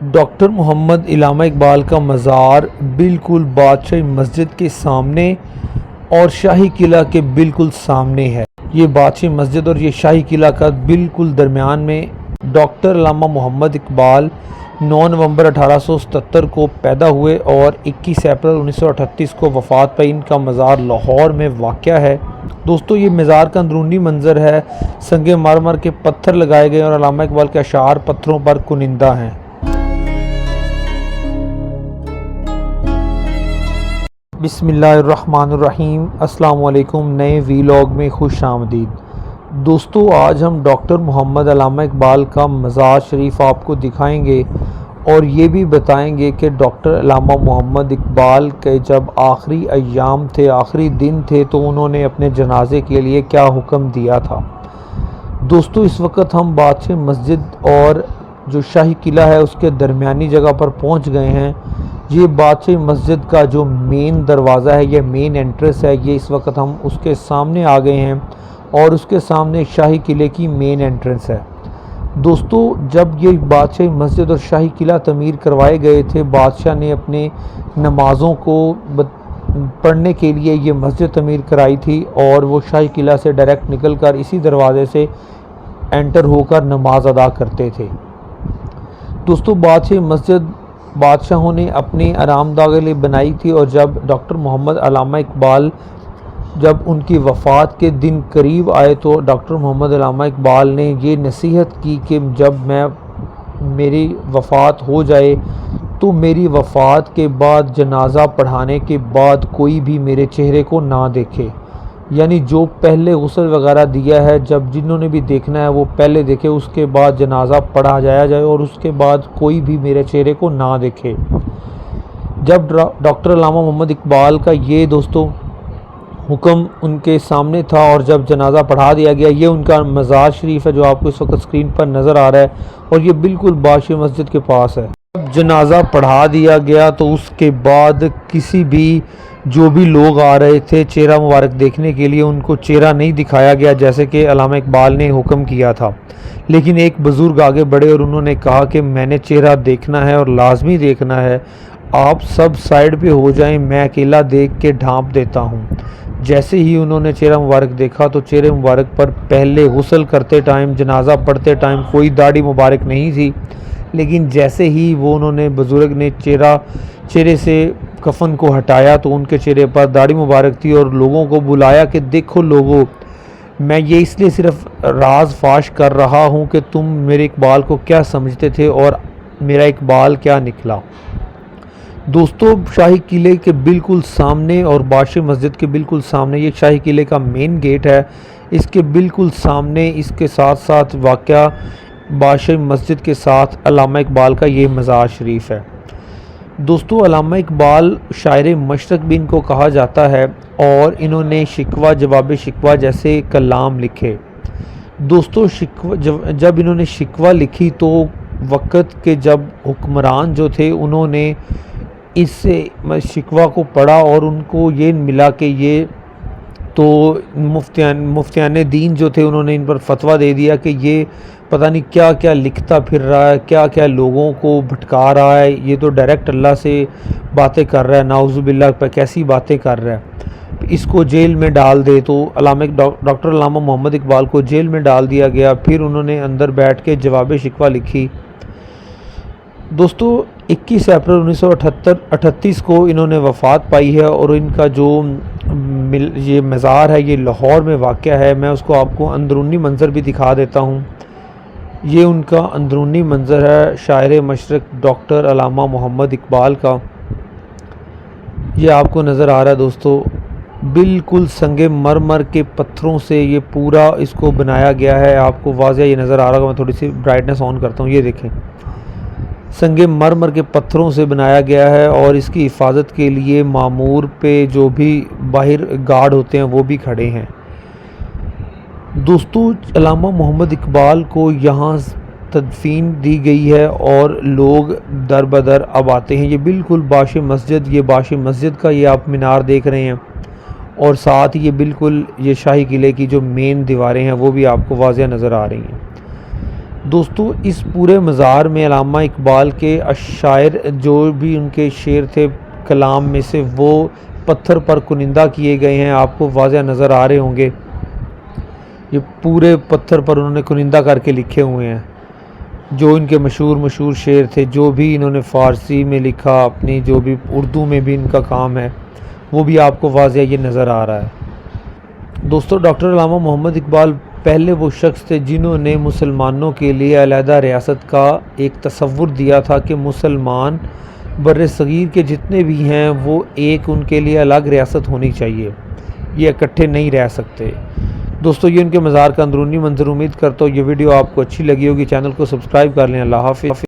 Doctor Muhammad Allama Iqbal کا مزار بالکل بادشاہی مسجد کے سامنے اور شاہی قلعہ کے بالکل سامنے ہے۔ یہ بادشاہی مسجد اور یہ شاہی قلعہ کا بالکل درمیان میں ڈاکٹر علامہ محمد اقبال 9 نومبر 1877 کو پیدا ہوئے اور 21 اپریل 1938 کو وفات پائی۔ ان کا مزار لاہور میں واقع ہے۔ دوستو یہ مزار کا اندرونی منظر ہے۔ سنگ مرمر کے پتھر لگائے گئے اور علامہ اقبال کے اشعار پتھروں پر کنندہ ہیں۔ بسم اللہ الرحمن الرحیم۔ السلام علیکم، نئے ویلاگ میں خوش آمدید۔ دوستو آج ہم ڈاکٹر محمد علامہ اقبال کا مزار شریف آپ کو دکھائیں گے اور یہ بھی بتائیں گے کہ ڈاکٹر علامہ محمد اقبال کے جب آخری ایام تھے، آخری دن تھے، تو انہوں نے اپنے جنازے کے لیے کیا حکم دیا تھا۔ دوستو اس وقت ہم بادشاہ مسجد اور جو شاہی قلعہ ہے اس کے درمیانی جگہ پر پہنچ گئے ہیں۔ یہ بادشاہی مسجد کا جو مین دروازہ ہے، یہ مین انٹرنس ہے، یہ اس وقت ہم اس کے سامنے آ گئے ہیں اور اس کے سامنے شاہی قلعے کی مین انٹرنس ہے۔ دوستو جب یہ بادشاہی مسجد اور شاہی قلعہ تعمیر کروائے گئے تھے، بادشاہ نے اپنے نمازوں کو پڑھنے کے لیے یہ مسجد تعمیر کرائی تھی اور وہ شاہی قلعہ سے ڈائریکٹ نکل کر اسی دروازے سے انٹر ہو کر نماز ادا کرتے تھے۔ دوستو بادشاہی مسجد بادشاہوں نے اپنے آرام دہ کے لیے بنائی تھی، اور جب ڈاکٹر محمد علامہ اقبال جب ان کی وفات کے دن قریب آئے تو ڈاکٹر محمد علامہ اقبال نے یہ نصیحت کی کہ جب میری وفات ہو جائے تو میری وفات کے بعد جنازہ پڑھانے کے بعد کوئی بھی میرے چہرے کو نہ دیکھے، یعنی جو پہلے غسل وغیرہ دیا ہے، جب جنہوں نے بھی دیکھنا ہے وہ پہلے دیکھے، اس کے بعد جنازہ پڑھا جایا جائے اور اس کے بعد کوئی بھی میرے چہرے کو نہ دیکھے۔ جب ڈاکٹر علامہ محمد اقبال کا یہ دوستو حکم ان کے سامنے تھا اور جب جنازہ پڑھا دیا گیا، یہ ان کا مزار شریف ہے جو آپ کو اس وقت اسکرین پر نظر آ رہا ہے اور یہ بالکل بادشاہی مسجد کے پاس ہے۔ جب جنازہ پڑھا دیا گیا تو اس کے بعد کسی بھی جو بھی لوگ آ رہے تھے چہرہ مبارک دیکھنے کے لیے، ان کو چہرہ نہیں دکھایا گیا جیسے کہ علامہ اقبال نے حکم کیا تھا، لیکن ایک بزرگ آگے بڑھے اور انہوں نے کہا کہ میں نے چہرہ دیکھنا ہے اور لازمی دیکھنا ہے، آپ سب سائیڈ پہ ہو جائیں، میں اکیلا دیکھ کے ڈھانپ دیتا ہوں۔ جیسے ہی انہوں نے چہرہ مبارک دیکھا تو چہرے مبارک پر پہلے غسل کرتے ٹائم، جنازہ پڑھتے ٹائم کوئی داڑھی مبارک نہیں تھی، لیکن جیسے ہی انہوں نے بزرگ نے چہرے سے کفن کو ہٹایا تو ان کے چہرے پر داڑھی مبارک تھی، اور لوگوں کو بلایا کہ دیکھو لوگوں، میں یہ اس لیے صرف راز فاش کر رہا ہوں کہ تم میرے اقبال کو کیا سمجھتے تھے اور میرا اقبال کیا نکلا۔ دوستو شاہی قلعے کے بالکل سامنے اور بادشاہی مسجد کے بالکل سامنے یہ شاہی قلعے کا مین گیٹ ہے، اس کے بالکل سامنے اس کے ساتھ ساتھ واقع بادشاہی مسجد کے ساتھ علامہ اقبال کا یہ مزار شریف ہے۔ دوستو علامہ اقبال شاعر مشرق بھی ان کو کہا جاتا ہے اور انہوں نے شکوہ جواب شکوہ جیسے کلام لکھے۔ دوستو جب انہوں نے شکوہ لکھی تو وقت کے جب حکمران جو تھے انہوں نے اس سے شکوہ کو پڑھا اور ان کو یہ ملا کہ یہ تو مفتیان دین جو تھے انہوں نے ان پر فتویٰ دے دیا کہ یہ پتہ نہیں کیا کیا لکھتا پھر رہا ہے، کیا کیا لوگوں کو بھٹکا رہا ہے، یہ تو ڈائریکٹ اللہ سے باتیں کر رہا ہے، نعوذ باللہ پہ کیسی باتیں کر رہا ہے، اس کو جیل میں ڈال دے۔ تو ڈاکٹر علامہ محمد اقبال کو جیل میں ڈال دیا گیا، پھر انہوں نے اندر بیٹھ کے جواب شکوہ لکھی۔ دوستو 21 اپریل 1938 کو انہوں نے وفات پائی ہے اور ان کا جو یہ مزار ہے یہ لاہور میں واقع ہے۔ میں اس کو آپ کو اندرونی منظر بھی دکھا دیتا ہوں۔ یہ ان کا اندرونی منظر ہے شاعر مشرق ڈاکٹر علامہ محمد اقبال کا، یہ آپ کو نظر آ رہا ہے دوستو، بالکل سنگ مرمر کے پتھروں سے یہ پورا اس کو بنایا گیا ہے۔ آپ کو واضح یہ نظر آ رہا ہوگا، میں تھوڑی سی برائٹنس آن کرتا ہوں، یہ دیکھیں سنگ مرمر کے پتھروں سے بنایا گیا ہے اور اس کی حفاظت کے لیے معمور پہ جو بھی باہر گارڈ ہوتے ہیں وہ بھی کھڑے ہیں۔ دوستو علامہ محمد اقبال کو یہاں تدفین دی گئی ہے اور لوگ در بدر اب آتے ہیں۔ یہ بالکل بادشاہی مسجد، یہ بادشاہی مسجد کا یہ آپ مینار دیکھ رہے ہیں اور ساتھ یہ بالکل یہ شاہی قلعے کی جو مین دیواریں ہیں وہ بھی آپ کو واضح نظر آ رہی ہیں۔ دوستو اس پورے مزار میں علامہ اقبال کے اشعار جو بھی ان کے شعر تھے کلام میں سے وہ پتھر پر کنندہ کیے گئے ہیں، آپ کو واضح نظر آ رہے ہوں گے۔ یہ پورے پتھر پر انہوں نے کنندہ کر کے لکھے ہوئے ہیں جو ان کے مشہور شعر تھے، جو بھی انہوں نے فارسی میں لکھا، اپنی جو بھی اردو میں بھی ان کا کام ہے وہ بھی آپ کو واضح یہ نظر آ رہا ہے۔ دوستو ڈاکٹر علامہ محمد اقبال پہلے وہ شخص تھے جنہوں نے مسلمانوں کے لیے علیحدہ ریاست کا ایک تصور دیا تھا کہ مسلمان بر صغیر کے جتنے بھی ہیں وہ ایک ان کے لیے الگ ریاست ہونی چاہیے، یہ اکٹھے نہیں رہ سکتے۔ دوستو یہ ان کے مزار کا اندرونی منظر، امید کرتا ہوں یہ ویڈیو آپ کو اچھی لگی ہوگی، چینل کو سبسکرائب کر لیں۔ اللہ حافظ۔